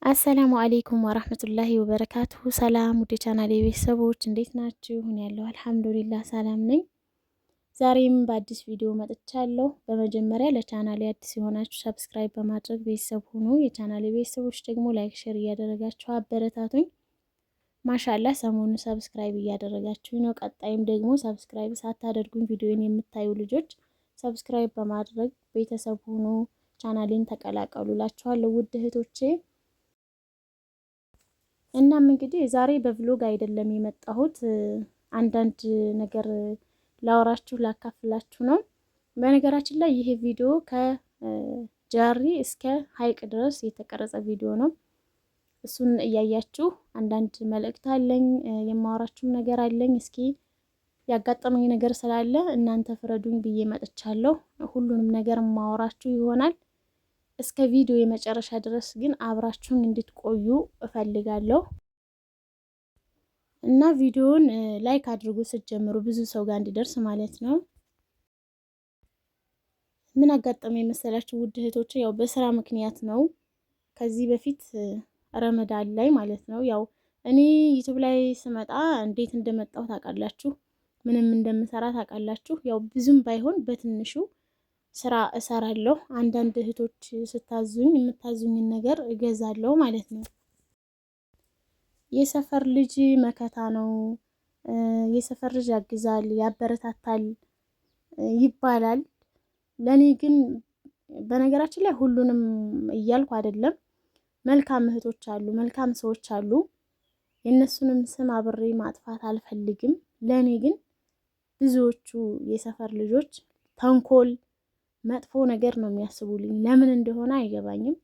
አሰላሙ አለይኩም ወራህመቱላሂ ወበረካቱሁ። ሰላም ውድ ቻናሌ ቤተሰቦች እንዴት ናችሁ? እኔ ያለሁ አልሐምዱሊላህ ሰላም ነኝ። ዛሬም በአዲስ ቪዲዮ መጥቻለሁ። በመጀመሪያ ለቻናሌ አዲስ የሆናችሁ ሰብስክራይብ በማድረግ ቤተሰብ ሁኑ። የቻናሌ ቤተሰቦች ደግሞ ላይክ፣ ሼር እያደረጋችሁ አበረታቱኝ። ማሻአላህ ሰሞኑን ሰብስክራይብ እያደረጋችሁ ነው። ቀጣይም ደግሞ ሰብስክራይብ ሳታደርጉኝ ቪዲዮን የምታዩ ልጆች ሰብስክራይብ በማድረግ ቤተሰብ ሁኑ፣ ቻናሌን ተቀላቀሉላችኋለሁ ውድ እህቶቼ። እናም እንግዲህ ዛሬ በቭሎግ አይደለም የመጣሁት፣ አንዳንድ ነገር ላወራችሁ ላካፍላችሁ ነው። በነገራችን ላይ ይሄ ቪዲዮ ከጃሪ እስከ ሀይቅ ድረስ የተቀረጸ ቪዲዮ ነው። እሱን እያያችሁ አንዳንድ መልእክት አለኝ፣ የማወራችሁም ነገር አለኝ። እስኪ ያጋጠመኝ ነገር ስላለ እናንተ ፍረዱኝ ብዬ መጥቻለሁ። ሁሉንም ነገር ማወራችሁ ይሆናል። እስከ ቪዲዮ የመጨረሻ ድረስ ግን አብራችሁን እንድትቆዩ እፈልጋለሁ እና ቪዲዮውን ላይክ አድርጉ ስትጀምሩ፣ ብዙ ሰው ጋር እንዲደርስ ማለት ነው። ምን አጋጠመኝ መሰላችሁ ውድ እህቶቼ? ያው በስራ ምክንያት ነው። ከዚህ በፊት ረመዳን ላይ ማለት ነው። ያው እኔ ዩቲዩብ ላይ ስመጣ እንዴት እንደመጣሁ ታውቃላችሁ፣ ምንም እንደምሰራ ታውቃላችሁ። ያው ብዙም ባይሆን በትንሹ ስራ እሰራለሁ። አንዳንድ እህቶች ስታዙኝ የምታዙኝን ነገር እገዛለሁ ማለት ነው። የሰፈር ልጅ መከታ ነው፣ የሰፈር ልጅ ያግዛል፣ ያበረታታል ይባላል። ለኔ ግን በነገራችን ላይ ሁሉንም እያልኩ አይደለም። መልካም እህቶች አሉ፣ መልካም ሰዎች አሉ። የእነሱንም ስም አብሬ ማጥፋት አልፈልግም። ለኔ ግን ብዙዎቹ የሰፈር ልጆች ተንኮል፣ መጥፎ ነገር ነው የሚያስቡልኝ። ለምን እንደሆነ አይገባኝም።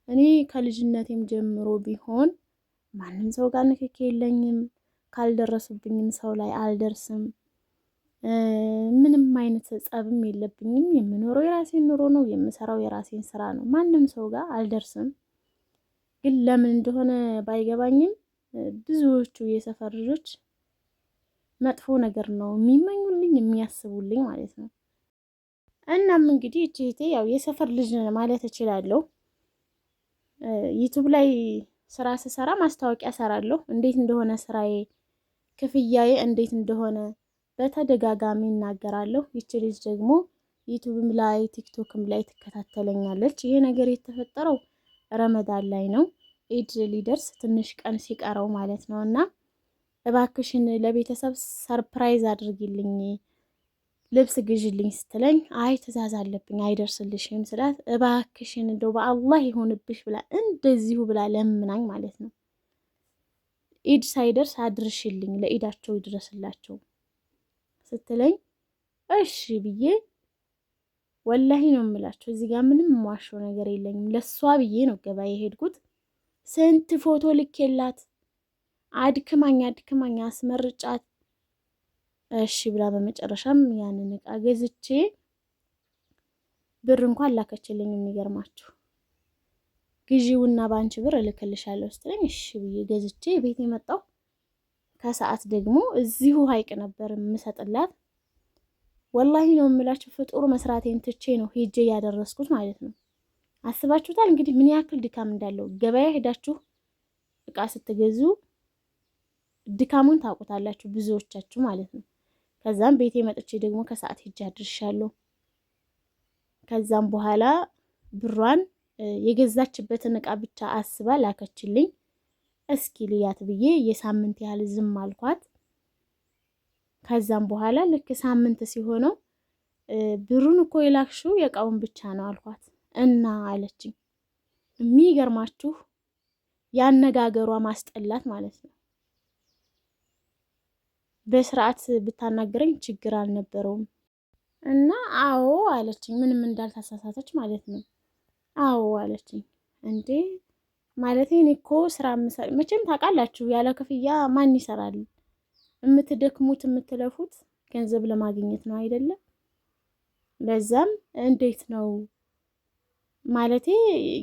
እኔ ከልጅነቴም ጀምሮ ቢሆን ማንም ሰው ጋር ንክኪ የለኝም። ካልደረሱብኝም ሰው ላይ አልደርስም። ምንም አይነት ጸብም የለብኝም። የምኖረው የራሴን ኑሮ ነው፣ የምሰራው የራሴን ስራ ነው። ማንም ሰው ጋር አልደርስም። ግን ለምን እንደሆነ ባይገባኝም ብዙዎቹ የሰፈር ልጆች መጥፎ ነገር ነው የሚመኙልኝ፣ የሚያስቡልኝ ማለት ነው። እናም እንግዲህ እህቴ ያው የሰፈር ልጅ ማለት እችላለሁ። ዩቲዩብ ላይ ስራ ስሰራ ማስታወቂያ ሰራለሁ። እንዴት እንደሆነ ስራዬ፣ ክፍያዬ እንዴት እንደሆነ በተደጋጋሚ እናገራለሁ። ይቺ ልጅ ደግሞ ዩቲዩብም ላይ ቲክቶክም ላይ ትከታተለኛለች። ይሄ ነገር የተፈጠረው ረመዳን ላይ ነው፣ ኢድ ሊደርስ ትንሽ ቀን ሲቀረው ማለት ነው። እና እባክሽን ለቤተሰብ ሰርፕራይዝ አድርጊልኝ፣ ልብስ ግዥልኝ ስትለኝ አይ ትእዛዝ አለብኝ አይደርስልሽም ስላት እባክሽን እንደው በአላህ ይሆንብሽ ብላ እንደዚሁ ብላ ለምናኝ ማለት ነው። ኢድ ሳይደርስ አድርሽልኝ፣ ለኢዳቸው ይድረስላቸው ስትለኝ እሺ ብዬ ወላሂ ነው የምላቸው። እዚህ ጋር ምንም የማዋሸው ነገር የለኝም። ለሷ ብዬ ነው ገበያ የሄድኩት። ስንት ፎቶ ልኬላት አድክማኝ አስመርጫት እሺ ብላ በመጨረሻም ያንን እቃ ገዝቼ ብር እንኳን ላከችልኝ። የሚገርማችሁ ግዢውና ባንቺ ብር እልክልሻለሁ ስትለኝ እሺ ብዬ ገዝቼ ቤት የመጣው ከሰዓት ደግሞ እዚሁ ሀይቅ ነበር የምሰጥላት። ወላሂ ነው የምላችሁ ፍጡር መስራቴን ትቼ ነው ሄጄ ያደረስኩት ማለት ነው። አስባችሁታል እንግዲህ ምን ያክል ድካም እንዳለው። ገበያ ሄዳችሁ እቃ ስትገዙ ድካሙን ታውቁታላችሁ ብዙዎቻችሁ ማለት ነው። ከዛም ቤቴ መጥቼ ደግሞ ከሰዓት ሄጄ አድርሻለሁ። ከዛም በኋላ ብሯን የገዛችበትን እቃ ብቻ አስባ ላከችልኝ። እስኪ ልያት ብዬ የሳምንት ያህል ዝም አልኳት። ከዛም በኋላ ልክ ሳምንት ሲሆነው ብሩን እኮ የላክሽው የእቃውን ብቻ ነው አልኳት እና አለችኝ። የሚገርማችሁ ያነጋገሯ ማስጠላት ማለት ነው። በስርዓት ብታናገረኝ ችግር አልነበረውም። እና አዎ አለችኝ፣ ምንም እንዳልተሳሳተች ማለት ነው። አዎ አለችኝ። እንዴ ማለቴ እኔ እኮ ስራ መቼም ታውቃላችሁ፣ ያለ ክፍያ ማን ይሰራል? የምትደክሙት የምትለፉት ገንዘብ ለማግኘት ነው አይደለም? ለዛም እንዴት ነው ማለቴ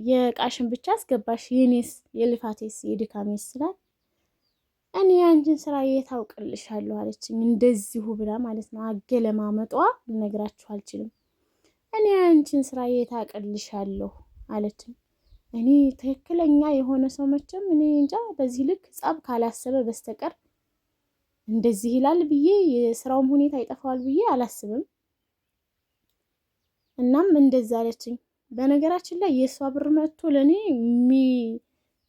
የእቃሽን ብቻ አስገባሽ፣ የኔስ የልፋቴስ የድካሜስ ስላት እኔ አንቺን ስራ የታውቅልሻለሁ አለችኝ። እንደዚሁ ብላ ማለት ነው። አገለማመጧ ልነግራችሁ አልችልም። እኔ አንቺን ስራ የታውቅልሻለሁ አለችኝ። እኔ ትክክለኛ የሆነ ሰው መቼም እኔ እንጃ በዚህ ልክ ጸብ ካላሰበ በስተቀር እንደዚህ ይላል ብዬ የስራውም ሁኔታ ይጠፋዋል ብዬ አላስብም። እናም እንደዛ አለችኝ። በነገራችን ላይ የእሷ ብር መጥቶ ለእኔ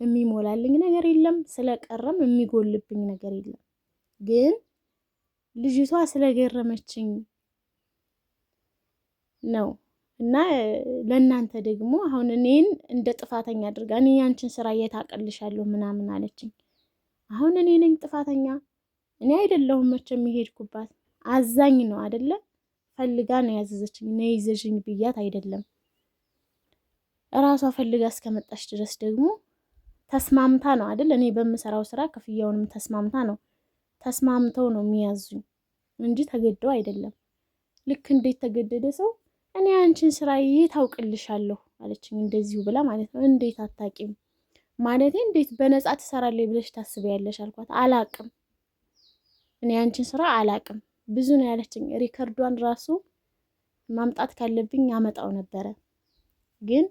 የሚሞላልኝ ነገር የለም፣ ስለቀረም የሚጎልብኝ ነገር የለም። ግን ልጅቷ ስለገረመችኝ ነው። እና ለእናንተ ደግሞ አሁን እኔን እንደ ጥፋተኛ አድርጋ እኔ ያንቺን ስራ እየታቀልሻለሁ ምናምን አለችኝ። አሁን እኔ ነኝ ጥፋተኛ? እኔ አይደለሁም መቼም የሄድኩባት። አዛኝ ነው አይደለ? ፈልጋ ነው ያዘዘችኝ። ነይ ይዘሽኝ ብያት አይደለም። እራሷ ፈልጋ እስከመጣች ድረስ ደግሞ ተስማምታ ነው አይደል? እኔ በምሰራው ስራ ክፍያውንም ተስማምታ ነው። ተስማምተው ነው የሚያዙኝ እንጂ ተገደው አይደለም። ልክ እንዴት ተገደደ ሰው እኔ አንቺን ስራ ታውቅልሻለሁ አለችኝ። እንደዚሁ ብላ ማለት ነው። እንዴት አታቂም ማለቴ እንዴት በነፃ ትሰራለች ብለሽ ታስቢያለሽ አልኳት። አላቅም፣ እኔ አንቺን ስራ አላቅም ብዙ ነው ያለችኝ። ሪከርዷን ራሱ ማምጣት ካለብኝ ያመጣው ነበረ፣ ግን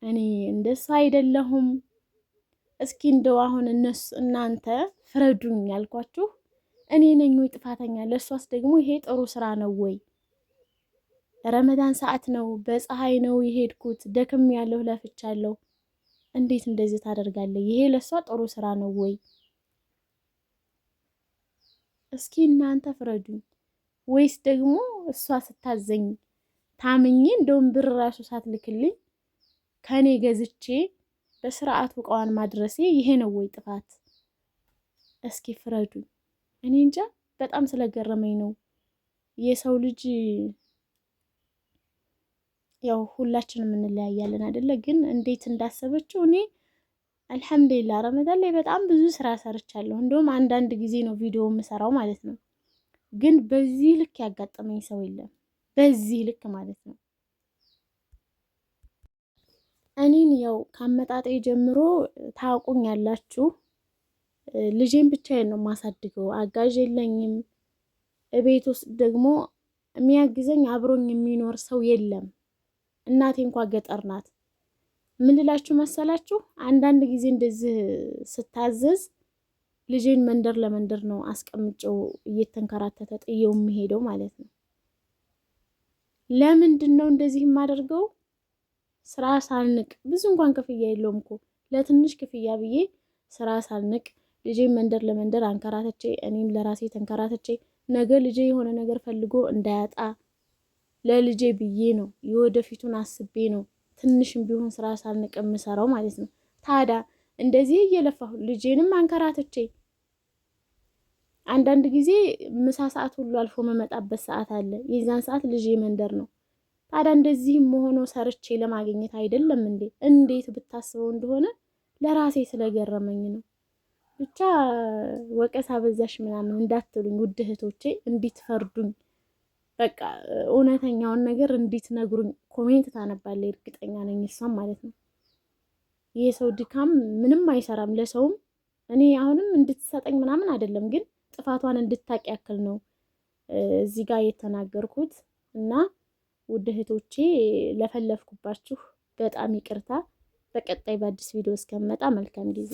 እኔ እንደሱ አይደለሁም። እስኪ እንደው አሁን እናንተ ፍረዱኝ ያልኳችሁ እኔ ነኝ ወይ ጥፋተኛ? ለእሷስ ደግሞ ይሄ ጥሩ ስራ ነው ወይ? ረመዳን ሰዓት ነው፣ በፀሐይ ነው የሄድኩት፣ ደክም ያለሁ ለፍቻለሁ። እንዴት እንደዚህ ታደርጋለህ? ይሄ ለእሷ ጥሩ ስራ ነው ወይ? እስኪ እናንተ ፍረዱኝ። ወይስ ደግሞ እሷ ስታዘኝ ታምኜ እንደውም ብር ራሱ ሳትልክልኝ ከኔ ገዝቼ በስርዓቱ እቃዋን ማድረሴ ይሄ ነው ወይ ጥፋት? እስኪ ፍረዱኝ። እኔ እንጃ በጣም ስለገረመኝ ነው። የሰው ልጅ ያው ሁላችንም እንለያያለን አይደለ? ግን እንዴት እንዳሰበችው እኔ አልሐምዱሊላህ ረመዳን ላይ በጣም ብዙ ስራ ሰርቻለሁ። እንደውም አንዳንድ ጊዜ ነው ቪዲዮ የምሰራው ማለት ነው። ግን በዚህ ልክ ያጋጠመኝ ሰው የለም። በዚህ ልክ ማለት ነው። እኔን ያው ከአመጣጤ ጀምሮ ታውቁኛላችሁ። ልጄን ብቻዬን ነው የማሳድገው። አጋዥ የለኝም። ቤት ውስጥ ደግሞ የሚያግዘኝ አብሮኝ የሚኖር ሰው የለም። እናቴ እንኳ ገጠር ናት። ምን ልላችሁ መሰላችሁ? አንዳንድ ጊዜ እንደዚህ ስታዘዝ ልጄን መንደር ለመንደር ነው አስቀምጨው እየተንከራተተ ጥየው የሚሄደው ማለት ነው። ለምንድን ነው እንደዚህ የማደርገው? ስራ ሳልንቅ፣ ብዙ እንኳን ክፍያ የለውም እኮ ለትንሽ ክፍያ ብዬ ስራ ሳልንቅ ልጄን መንደር ለመንደር አንከራተቼ እኔም ለራሴ ተንከራተቼ ነገ ልጄ የሆነ ነገር ፈልጎ እንዳያጣ ለልጄ ብዬ ነው፣ የወደፊቱን አስቤ ነው ትንሽም ቢሆን ስራ ሳልንቅ የምሰራው ማለት ነው። ታዲያ እንደዚህ እየለፋሁ ልጄንም አንከራተቼ አንዳንድ ጊዜ ምሳ ሰዓት ሁሉ አልፎ መመጣበት ሰዓት አለ። የዛን ሰዓት ልጄ መንደር ነው። ታዲያ እንደዚህም ሆኖ ሰርቼ ለማግኘት አይደለም እንዴ? እንዴት ብታስበው እንደሆነ ለራሴ ስለገረመኝ ነው። ብቻ ወቀሳ በዛሽ ምናምን እንዳትሉኝ ውድ እህቶቼ፣ እንዲትፈርዱኝ በቃ እውነተኛውን ነገር እንዲትነግሩኝ ኮሜንት ታነባለች፣ እርግጠኛ ነኝ እሷም ማለት ነው። የሰው ድካም ምንም አይሰራም ለሰውም። እኔ አሁንም እንድትሰጠኝ ምናምን አይደለም፣ ግን ጥፋቷን እንድታቅ ያክል ነው እዚህ ጋር የተናገርኩት። እና ውድ እህቶቼ ለፈለፍኩባችሁ በጣም ይቅርታ። በቀጣይ በአዲስ ቪዲዮ እስከምመጣ መልካም ጊዜ